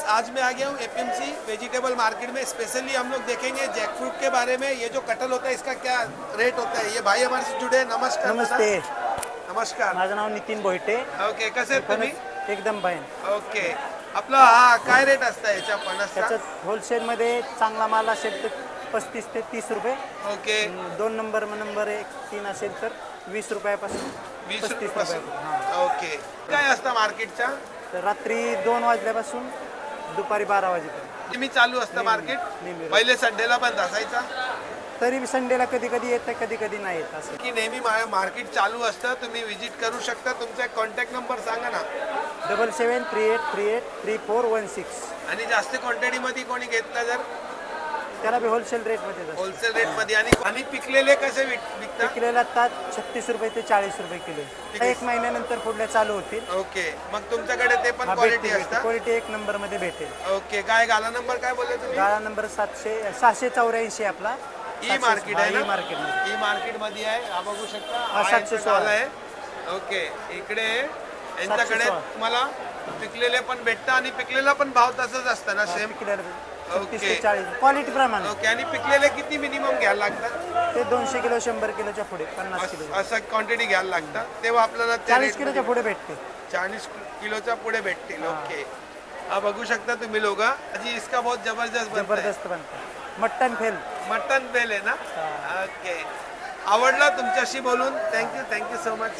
आज मैं आ गया हूँ एपीएमसी वेजिटेबल मार्केट में। स्पेशली हम लोग देखेंगे जैकफ्रूट के बारे में। ये जो कटल होता है इसका क्या रेट होता है, ये भाई हमारे से जुड़े हैं। नमस्कार नमस्ते, दादा। नमस्कार। माझं नाव नितीन बोहिटे. ओके, कसे आहेत तुम्ही? एकदम बाईन. ओके, आपला हा काय रेट असतं याच्या फणसचा? त्याच्यात होलसेलमध्ये चांगला माल असेल तर 35 ते 30 रुपये. ओके, 2 नंबर नंबर 1 3 असेल तर 20 रुपयापासून 20 35 रुपयापासून. रुपयापर्यंत. ओके, काय असतं मार्केटच्या? तर रात्री 2 वाजल्यापासून दुपारी 12 वाजेपर्यंत. नेहमी चालू असतं मार्केट? नेहमी. पहिले संडेला बंद असायचा तरी संडेला कधी कधी येतं, कधी कधी नाही येत असं. की नेहमी मार्केट चालू असतं? तुम्ही विजिट करू शकता. तुमचा कॉन्टॅक्ट नंबर सांगा ना. 7738383416. आणि जास्त क्वांटिटीमध्ये कोणी घेतलं जर त्याला बी होलसेल रेटमध्ये जातं. होलसेल रेटमध्ये. आणि पिकलेले कसे विकता? विकलेला तात 36 रुपये ते 40 रुपये किलो. एक महिन्यानंतर पुढल्या चालू होतील. ओके, मग तुमच्याकडे ते पण क्वालिटी असतात? क्वालिटी 1 नंबर मध्ये भेटेल. ओके, काय गाला नंबर काय बोलले तुम्ही? गाळा नंबर 684 आपला. ई मार्केट आहे ना? ई मार्केट मध्ये. ई मार्केट मध्ये आहे, हा बघू शकता. हा, 716 आहे. ओके, इकडे यांच्याकडे 716. तुम्हाला पिकलेले पण भेटतं आणि पिकलेला पण भाव तसंच असतं ना, सेम? 36 ते 40 क्वालिटी प्रमाणे. ओके, आणि पिकलेले किती मिनिमम घ्यायला लागतात? ते 200 किलो 100 किलोच्या पुढे 50 किलो असं क्वांटिटी घ्यायला लागतं तेव्हा आपल्याला ते 40 rate किलोच्या पुढे भेटते. 40 किलोच्या पुढे भेटतील. ओके, हा बघू शकता तुम्ही लोक. जी इसका बहुत जबरदस्त बनता है. जबरदस्त बनते. Mutton fail. मटन बेल आहे ना? ओके, आवडला तुमच्याशी बोलून. Thank you so much.